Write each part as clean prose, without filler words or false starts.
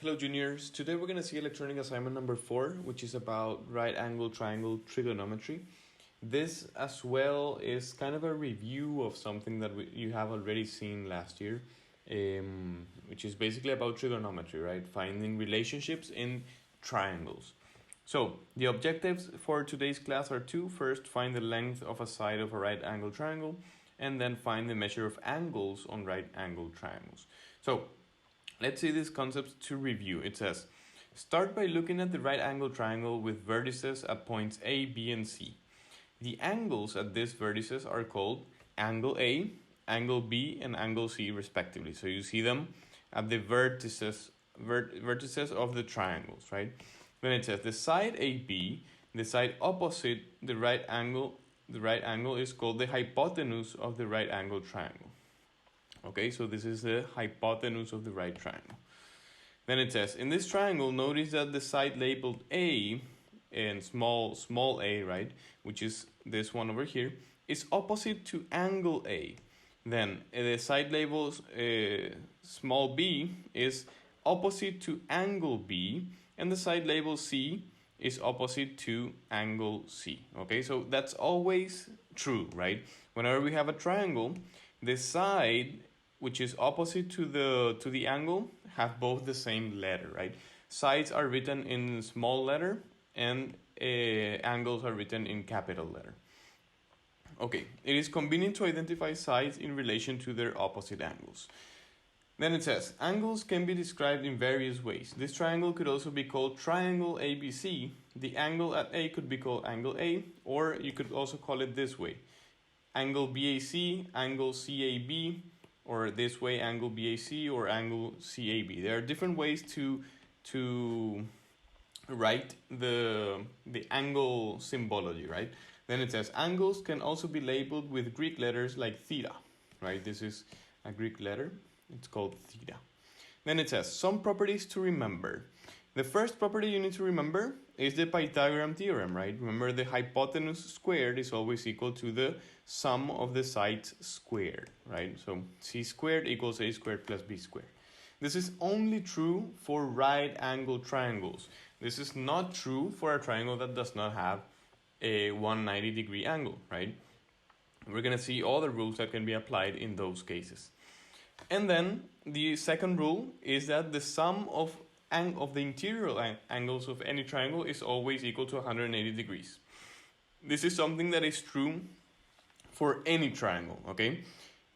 Hello juniors, today we're going to see electronic assignment number 4, which is about right angle triangle trigonometry. This as well is kind of a review of something that you have already seen last year, which is basically about trigonometry, right? Finding relationships in triangles. So the objectives for today's class are two. First, find the length of a side of a right angle triangle, and then find the measure of angles on right angle triangles. So let's see these concepts to review. It says, start by looking at the right angle triangle with vertices at points A, B, and C. The angles at these vertices are called angle A, angle B, and angle C respectively. So you see them at the vertices of the triangles, right? Then it says the side AB, the side opposite the right angle is called the hypotenuse of the right angle triangle. Okay, so this is the hypotenuse of the right triangle. Then it says, in this triangle, notice that the side labeled A and small a, right, which is this one over here, is opposite to angle A. Then the side labeled small b is opposite to angle B, and the side labeled C is opposite to angle C. Okay, so that's always true, right? Whenever we have a triangle, the side which is opposite to the angle have both the same letter, right? Sides are written in small letter and angles are written in capital letter. Okay, it is convenient to identify sides in relation to their opposite angles. Then it says, angles can be described in various ways. This triangle could also be called triangle ABC. The angle at A could be called angle A, or you could also call it this way, angle BAC, angle CAB, or this way, angle BAC or angle CAB. There are different ways to write the angle symbology, right? Then it says, angles can also be labeled with Greek letters like theta, right? This is a Greek letter. It's called theta. Then it says, some properties to remember. The first property you need to remember is the Pythagorean theorem, right? Remember, the hypotenuse squared is always equal to the sum of the sides squared, right? So c squared equals a squared plus b squared. This is only true for right angle triangles. This is not true for a triangle that does not have a 190-degree angle, right? We're going to see all the rules that can be applied in those cases. And then the second rule is that the sum of the interior angles of any triangle is always equal to 180 degrees. This is something that is true for any triangle, okay?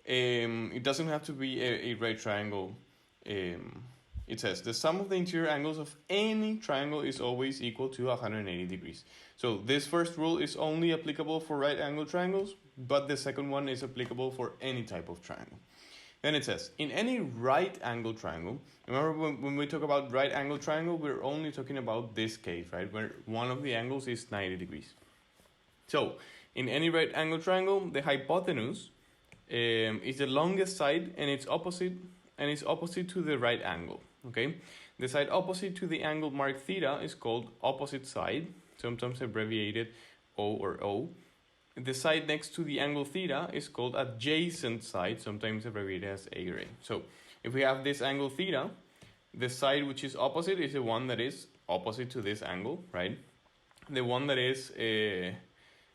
It doesn't have to be a right triangle. It says the sum of the interior angles of any triangle is always equal to 180 degrees. So this first rule is only applicable for right angle triangles, but the second one is applicable for any type of triangle. Then it says, in any right angle triangle, remember when we talk about right angle triangle, we're only talking about this case, right? Where one of the angles is 90 degrees. So, in any right angle triangle, the hypotenuse is the longest side and it's opposite to the right angle, okay? The side opposite to the angle marked theta is called opposite side, sometimes abbreviated O or O. The side next to the angle theta is called adjacent side, sometimes abbreviated as A or A. So if we have this angle theta, the side which is opposite is the one that is opposite to this angle, right? The one that is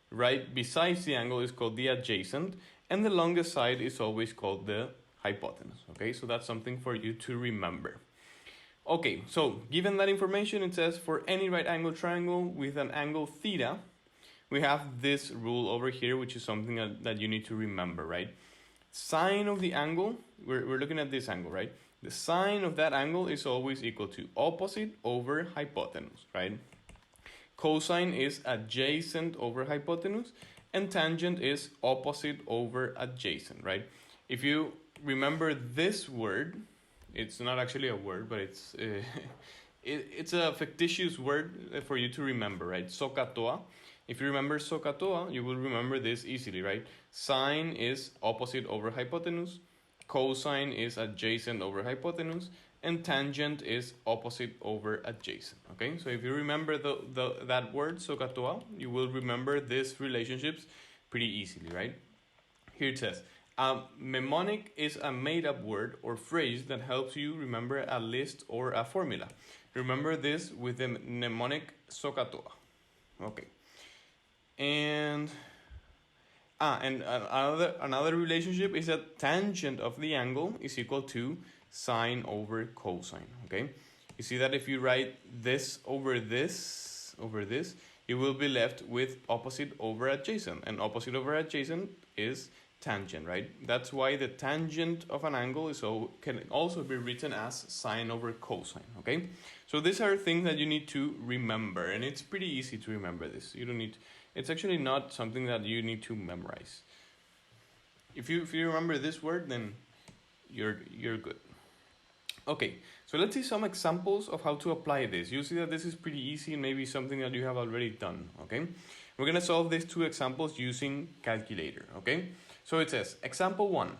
right besides the angle is called the adjacent, and the longest side is always called the hypotenuse, okay? So that's something for you to remember. Okay, so given that information, it says for any right angle triangle with an angle theta, we have this rule over here, which is something that you need to remember, right? Sine of the angle, we're looking at this angle, right? The sine of that angle is always equal to opposite over hypotenuse, right? Cosine is adjacent over hypotenuse, and tangent is opposite over adjacent, right? If you remember this word, it's not actually a word, but it's a fictitious word for you to remember, right? SOHCAHTOA. If you remember SOHCAHTOA, you will remember this easily, right? Sine is opposite over hypotenuse, cosine is adjacent over hypotenuse, and tangent is opposite over adjacent, okay? So if you remember that word, SOHCAHTOA, you will remember these relationships pretty easily, right? Here it says, Mnemonic is a made-up word or phrase that helps you remember a list or a formula. Remember this with the mnemonic SOHCAHTOA. Okay. And another relationship is that tangent of the angle is equal to sine over cosine. Okay. You see that if you write this, you will be left with opposite over adjacent, and opposite over adjacent is tangent, right? That's why the tangent of an angle can also be written as sine over cosine. Okay, so these are things that you need to remember, and it's pretty easy to remember this. You don't need. It's actually not something that you need to memorize. If you remember this word, then you're good. Okay, so let's see some examples of how to apply this. You see that this is pretty easy and maybe something that you have already done, okay? We're gonna solve these two examples using calculator, okay? So it says, example 1.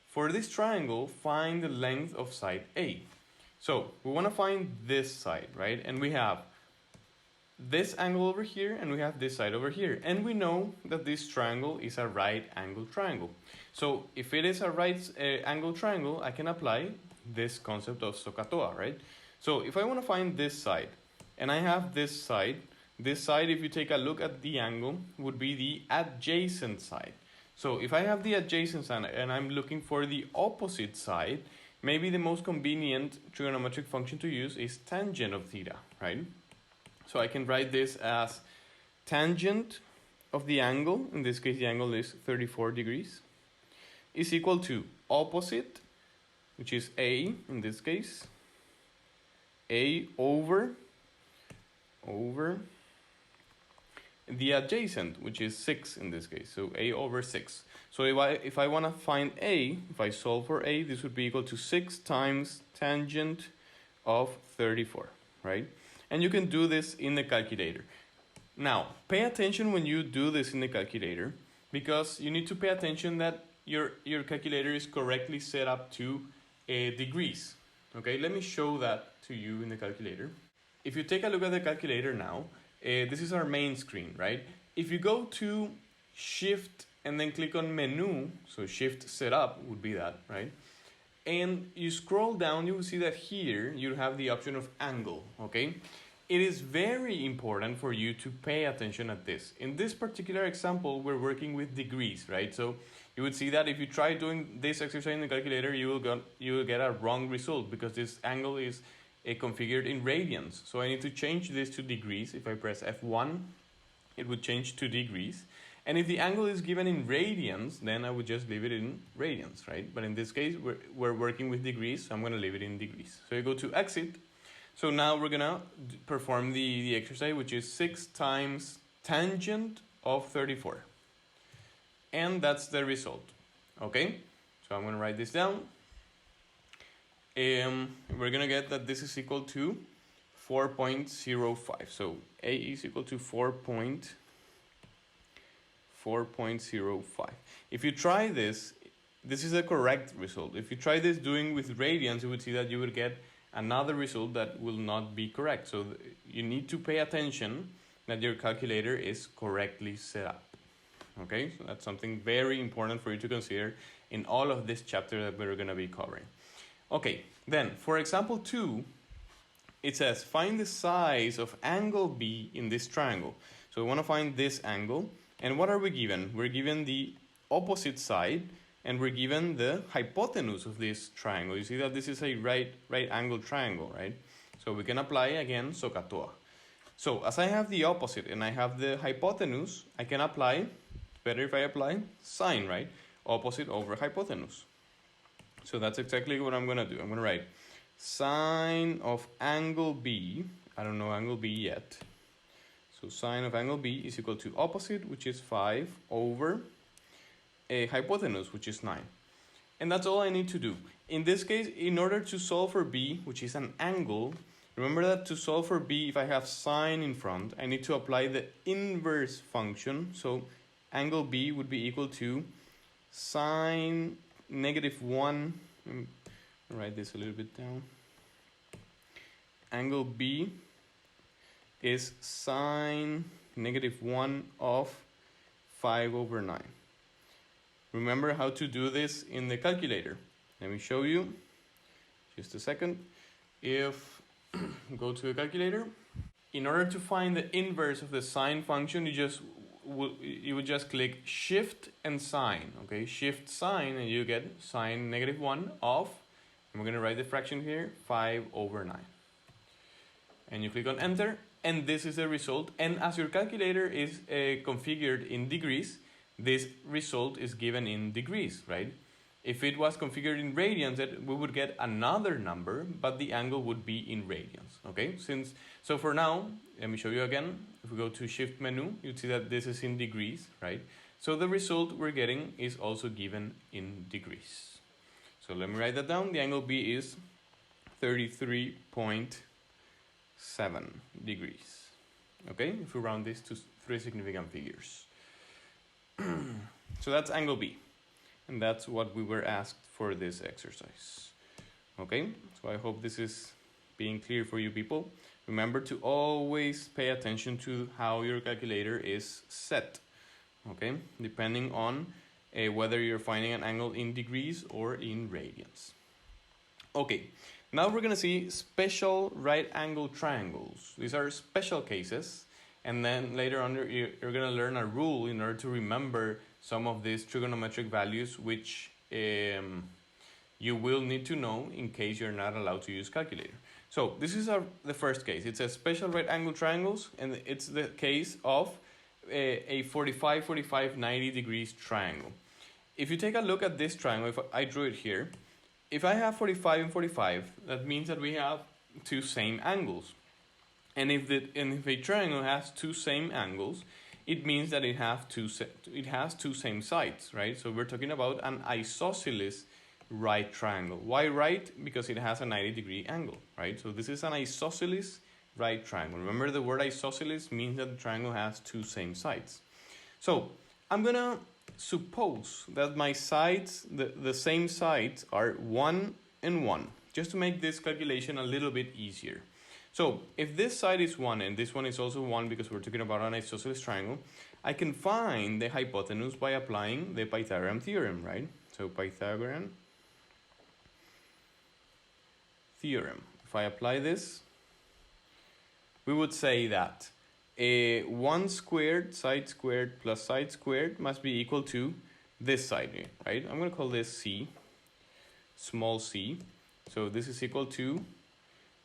For this triangle, find the length of side A. So we wanna find this side, right? And we have this angle over here and we have this side over here. And we know that this triangle is a right angle triangle. So if it is a right angle triangle, I can apply this concept of SOHCAHTOA, right? So if I want to find this side and I have this side, if you take a look at the angle, would be the adjacent side. So if I have the adjacent side and I'm looking for the opposite side, maybe the most convenient trigonometric function to use is tangent of theta, right? So I can write this as tangent of the angle, in this case the angle is 34 degrees, is equal to opposite, which is A in this case, A over the adjacent, which is 6 in this case, so A over 6. So if I want to find A, if I solve for A, this would be equal to 6 times tangent of 34, right? And you can do this in the calculator. Now, pay attention when you do this in the calculator, because you need to pay attention that your calculator is correctly set up to degrees. Okay, let me show that to you in the calculator. If you take a look at the calculator now, this is our main screen, right? If you go to Shift and then click on Menu, so Shift Setup would be that, right? And you scroll down, you will see that here you have the option of angle, okay? It is very important for you to pay attention at this. In this particular example, we're working with degrees, right? So you would see that if you try doing this exercise in the calculator, you will get a wrong result because this angle is configured in radians. So I need to change this to degrees. If I press F1, it would change to degrees. And if the angle is given in radians, then I would just leave it in radians, right? But in this case, we're working with degrees, so I'm going to leave it in degrees. So you go to exit. So now we're going to perform the exercise, which is 6 times tangent of 34. And that's the result, okay? So I'm going to write this down. We're going to get that this is equal to 4.05. So A is equal to 4.05. If you try this is a correct result. If you try this doing with radians, you would see that you would get another result that will not be correct. So you need to pay attention that your calculator is correctly set up. Okay, so that's something very important for you to consider in all of this chapter that we're going to be covering. Okay, then for example 2, it says find the size of angle B in this triangle. So we want to find this angle, and what are we given? We're given the opposite side, and we're given the hypotenuse of this triangle. You see that this is a right angle triangle, right? So we can apply again SOHCAHTOA. So as I have the opposite and I have the hypotenuse, I can apply, better if I apply sine, right? Opposite over hypotenuse. So that's exactly what I'm going to do. I'm going to write sine of angle B. I don't know angle B yet. So sine of angle B is equal to opposite, which is 5, over a hypotenuse, which is 9. And that's all I need to do. In this case, in order to solve for B, which is an angle, remember that to solve for B, if I have sine in front, I need to apply the inverse function. So angle B would be equal to sine -1. Let me write this a little bit down. Angle B is sine -1 of 5 over 9. remember how to do this in the calculator. Let me show you. Just a second. If go to a calculator, in order to find the inverse of the sine function, you would just click shift and sine. Okay, shift sine, and you get sine -1 of, and we're going to write the fraction here, 5/9. And you click on enter, and this is the result. And as your calculator is configured in degrees, this result is given in degrees, right? If it was configured in radians, we would get another number, but the angle would be in radians, okay? So for now, let me show you again. If we go to shift menu, you'd see that this is in degrees, right? So the result we're getting is also given in degrees. So let me write that down. The angle B is 33.7 degrees, okay? If we round this to 3 significant figures. So that's angle B. And that's what we were asked for this exercise. Okay, so I hope this is being clear for you people. Remember to always pay attention to how your calculator is set. Okay, depending on whether you're finding an angle in degrees or in radians. Okay, now we're gonna see special right angle triangles. These are special cases. And then later on, you're gonna learn a rule in order to remember some of these trigonometric values, which you will need to know in case you're not allowed to use calculator. So this is the first case. It's a special right angle triangles, and it's the case of a 45, 45, 90 degrees triangle. If you take a look at this triangle, if I drew it here, if I have 45 and 45, that means that we have two same angles. And if a triangle has two same angles, it means that it has two same sides, right? So we're talking about an isosceles right triangle. Why right? Because it has a 90-degree angle, right? So this is an isosceles right triangle. Remember, the word isosceles means that the triangle has two same sides. So I'm gonna suppose that my sides, the same sides, are 1 and 1, just to make this calculation a little bit easier. So if this side is 1 and this one is also 1, because we're talking about an isosceles triangle, I can find the hypotenuse by applying the Pythagorean theorem, right? So Pythagorean theorem. If I apply this, we would say that 1 squared, side squared, plus side squared must be equal to this side here, right? I'm going to call this C, small c. So this is equal to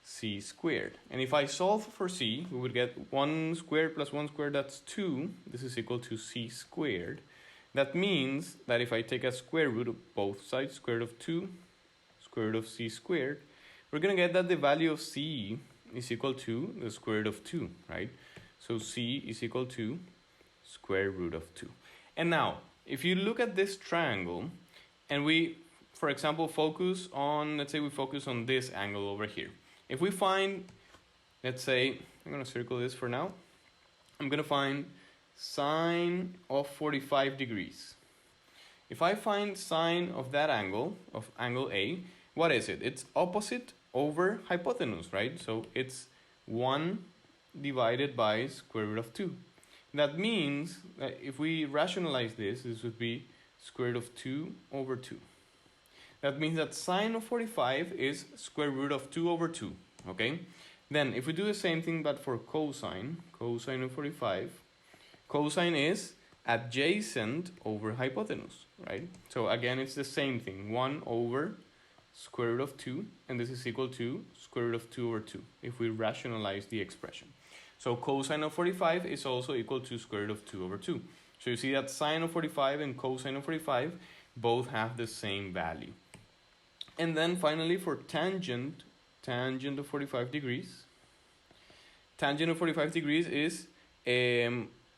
c squared. And if I solve for c, we would get 1 squared plus 1 squared, that's 2. This is equal to c squared. That means that if I take a square root of both sides, square root of 2, square root of c squared, we're going to get that the value of c is equal to the square root of 2, right? So c is equal to square root of 2. And now, if you look at this triangle, and we, for example, focus on, let's say we focus on this angle over here. If we find, let's say, I'm going to circle this for now. I'm going to find sine of 45 degrees. If I find sine of that angle, of angle A, what is it? It's opposite over hypotenuse, right? So it's 1 divided by square root of 2. That means that if we rationalize this, this would be square root of 2 over 2. That means that sine of 45 is square root of 2 over 2, okay? Then if we do the same thing but for cosine, cosine of 45, cosine is adjacent over hypotenuse, right? So again, it's the same thing, 1 over square root of 2, and this is equal to square root of 2 over 2, if we rationalize the expression. So cosine of 45 is also equal to square root of 2 over 2. So you see that sine of 45 and cosine of 45 both have the same value. And then finally for tangent of 45 degrees, tangent of 45 degrees is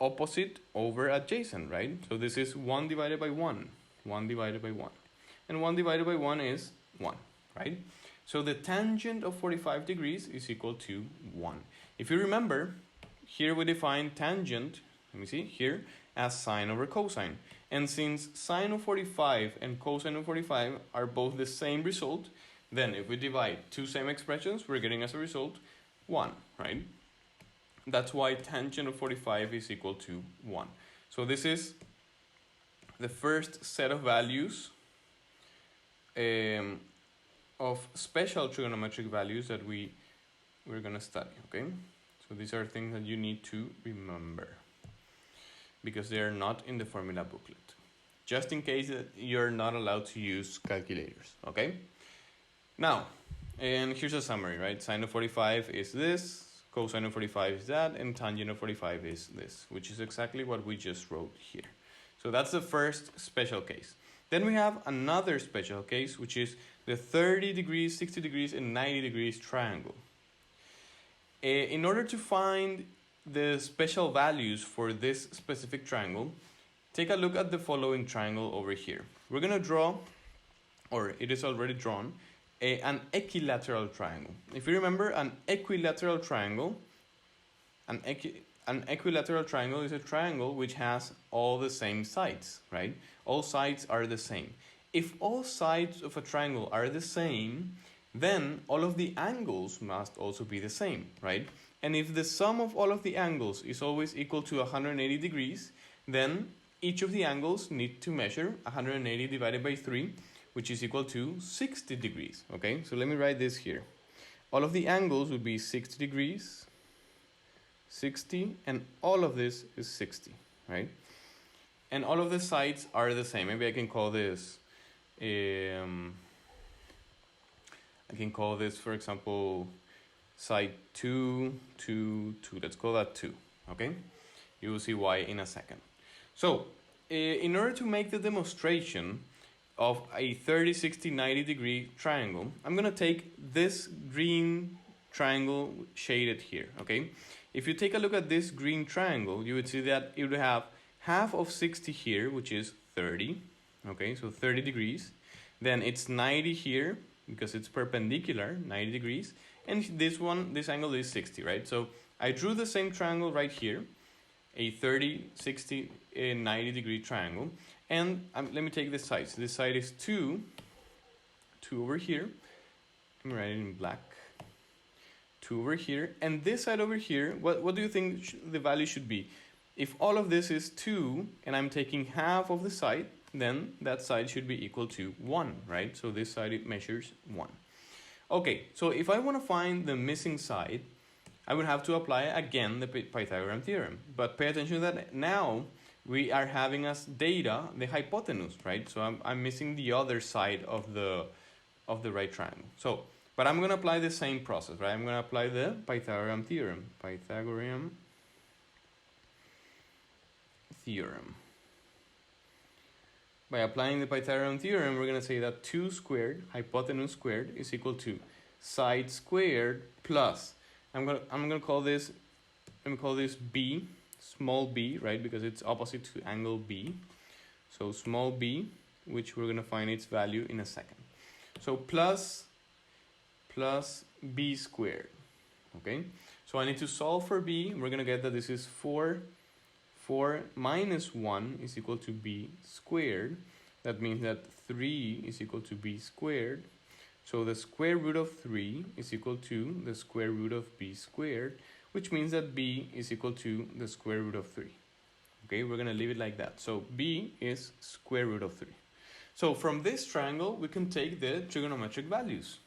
opposite over adjacent, right? So this is 1 divided by 1, 1 divided by 1. And 1 divided by 1 is 1, right? So the tangent of 45 degrees is equal to 1. If you remember, here we define tangent, let me see, here, as sine over cosine. And since sine of 45 and cosine of 45 are both the same result, then if we divide two same expressions, we're getting as a result 1, right? That's why tangent of 45 is equal to 1. So this is the first set of values of special trigonometric values that we're going to study, okay? So these are things that you need to remember because they are not in the formula booklet. Just in case that you're not allowed to use calculators, okay? Now, and here's a summary, right? Sine of 45 is this, cosine of 45 is that, and tangent of 45 is this, which is exactly what we just wrote here. So that's the first special case. Then we have another special case, which is the 30 degrees, 60 degrees, and 90 degrees triangle. In order to find the special values for this specific triangle, take a look at the following triangle over here. We're going to draw, or it is already drawn, an equilateral triangle. If you remember, an equilateral triangle is a triangle which has all the same sides, right? All sides are the same. If all sides of a triangle are the same, then all of the angles must also be the same, right? And if the sum of all of the angles is always equal to 180 degrees, then each of the angles need to measure 180 divided by 3, which is equal to 60 degrees, okay? So let me write this here. All of the angles would be 60 degrees, 60, and all of this is 60, right? And all of the sides are the same. Maybe I can call this, for example, side 2, 2, 2. Let's call that 2, okay? You will see why in a second. So, in order to make the demonstration of a 30, 60, 90 degree triangle, I'm going to take this green triangle shaded here, okay? If you take a look at this green triangle, you would see that it would have half of 60 here, which is 30, okay? So 30 degrees. Then it's 90 here, because it's perpendicular, 90 degrees. And this angle is 60, right? So I drew the same triangle right here, a 30, 60, 90 degree triangle. And let me take this side. So this side is 2 over here. Let me write it in black. 2 over here. And this side over here, what do you think the value should be? If all of this is 2 and I'm taking half of the side, then that side should be equal to 1, right? So this side, it measures 1. Okay, so if I want to find the missing side, I would have to apply again the Pythagorean theorem. But pay attention that now we are having as data the hypotenuse, right? So I'm missing the other side of the right triangle. So, but I'm going to apply the same process, right? I'm going to apply the Pythagorean theorem. Pythagorean theorem. By applying the Pythagorean theorem, we're going to say that 2 squared, hypotenuse squared, is equal to side squared plus, I'm going to call this, b, small b, right? Because it's opposite to angle B. So small b, which we're going to find its value in a second. So plus b squared, okay? So I need to solve for b. We're going to get that this is 4 minus 1 is equal to b squared. That means that 3 is equal to b squared. So the square root of 3 is equal to the square root of b squared, which means that b is equal to the square root of 3. Okay, we're going to leave it like that. So b is square root of 3. So from this triangle, we can take the trigonometric values.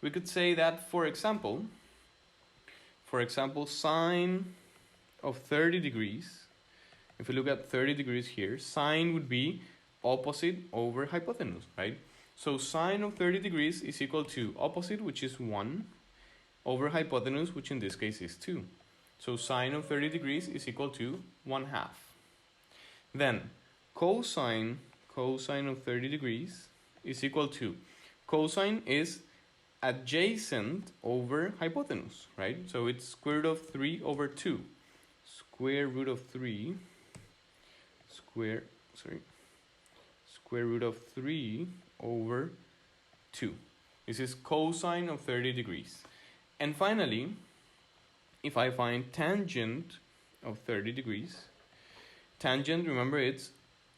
We could say that, for example, sine of 30 degrees, if we look at 30 degrees here, sine would be opposite over hypotenuse, right? So sine of 30 degrees is equal to opposite, which is 1, over hypotenuse, which in this case is 2. So sine of 30 degrees is equal to 1/2. Then cosine of 30 degrees is equal to, cosine is adjacent over hypotenuse, right? So it's square root of 3 over 2. Square root of 3, square root of 3 over 2. This is cosine of 30 degrees. And finally, if I find tangent of 30 degrees, tangent, remember,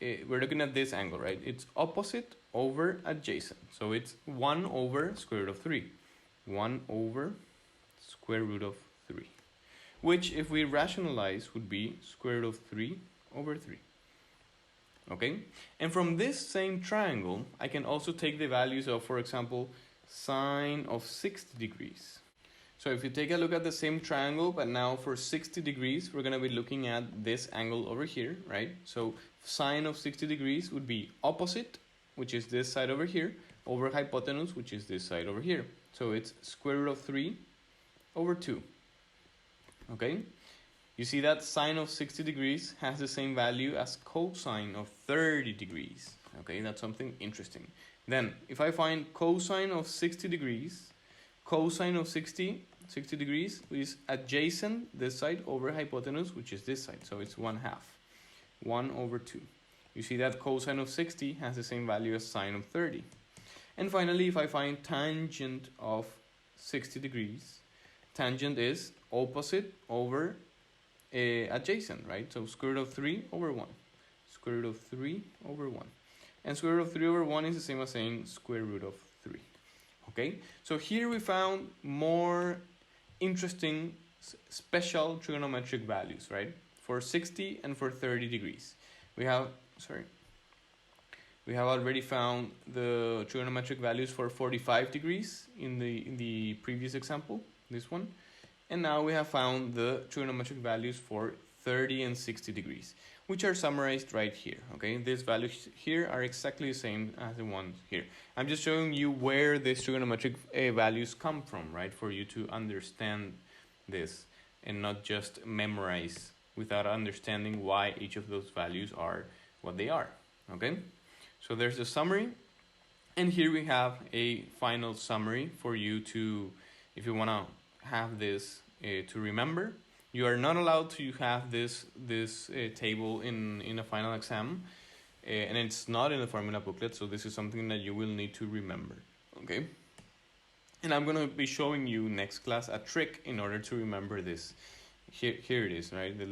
we're looking at this angle, right? It's opposite over adjacent. So it's 1 over square root of 3. 1 over square root of 3. Which, if we rationalize, would be square root of 3 over 3. okay? And from this same triangle, I can also take the values of, for example, sine of 60 degrees. So if you take a look at the same triangle, but now for 60 degrees, we're going to be looking at this angle over here, right? So sine of 60 degrees would be opposite, which is this side over here, over hypotenuse, which is this side over here. So it's square root of 3 over 2, okay? You see that sine of 60 degrees has the same value as cosine of 30 degrees, okay? That's something interesting. Then, if I find cosine of 60 degrees, cosine of 60 degrees is adjacent this side over hypotenuse, which is this side. So it's 1/2, 1 over 2. You see that cosine of 60 has the same value as sine of 30. And finally, if I find tangent of 60 degrees, tangent is opposite over adjacent, right? So square root of 3 over 1. Square root of 3 over 1. And square root of 3 over 1 is the same as saying square root of 3. Okay, so here we found more interesting special trigonometric values, right? For 60 and for 30 degrees. We have already found the trigonometric values for 45 degrees in the previous example, this one. And now we have found the trigonometric values for 30 and 60 degrees, which are summarized right here, okay? These values here are exactly the same as the ones here. I'm just showing you where these trigonometric values come from, right? For you to understand this and not just memorize without understanding why each of those values are what they are, okay? So there's the summary. And here we have a final summary for you to, if you want to have this to remember. You are not allowed to have this table in a final exam, and it's not in the formula booklet, so this is something that you will need to remember, okay? And I'm going to be showing you next class a trick in order to remember this. Here it is, right? The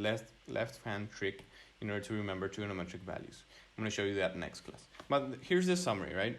left-hand trick in order to remember trigonometric values. I'm going to show you that next class. But here's the summary, right?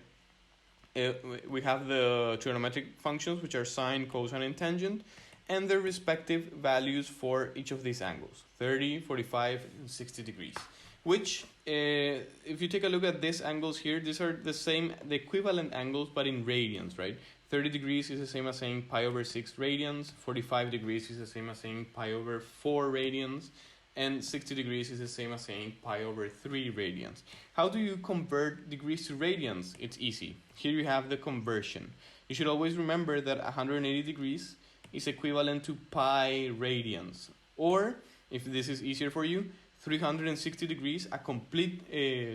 We have the trigonometric functions, which are sine, cosine, and tangent, and their respective values for each of these angles, 30, 45, and 60 degrees. Which, if you take a look at these angles here, these are the equivalent angles, but in radians, right? 30 degrees is the same as saying pi over 6 radians, 45 degrees is the same as saying pi over 4 radians, and 60 degrees is the same as saying pi over 3 radians. How do you convert degrees to radians? It's easy. Here you have the conversion. You should always remember that 180 degrees is equivalent to pi radians. Or, if this is easier for you, 360 degrees, a complete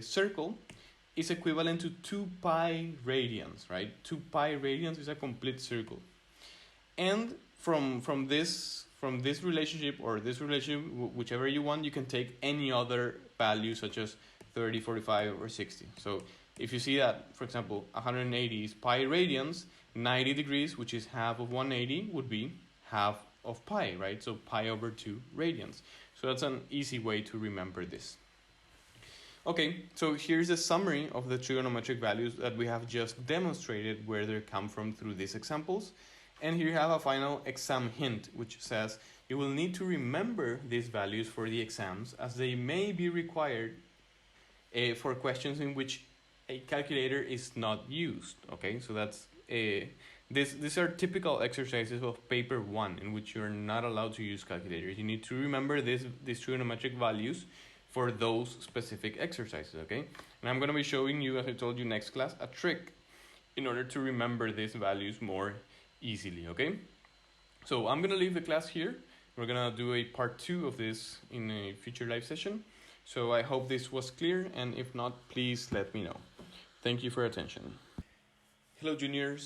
circle, is equivalent to 2 pi radians, right? 2 pi radians is a complete circle. And from this relationship, or this relationship, whichever you want, you can take any other value such as 30, 45, or 60. So if you see that, for example, 180 is pi radians, 90 degrees, which is half of 180, would be half of pi, right? So pi over 2 radians. So that's an easy way to remember this. Okay, so here's a summary of the trigonometric values that we have just demonstrated where they come from through these examples. And here you have a final exam hint, which says you will need to remember these values for the exams, as they may be required for questions in which a calculator is not used. Okay, so that's these are typical exercises of paper 1 in which you're not allowed to use calculators. You need to remember these trigonometric values for those specific exercises, okay? And I'm going to be showing you, as I told you next class, a trick in order to remember these values more easily, okay? So I'm going to leave the class here. We're going to do a part 2 of this in a future live session. So I hope this was clear, and if not, please let me know. Thank you for your attention. Hello, juniors.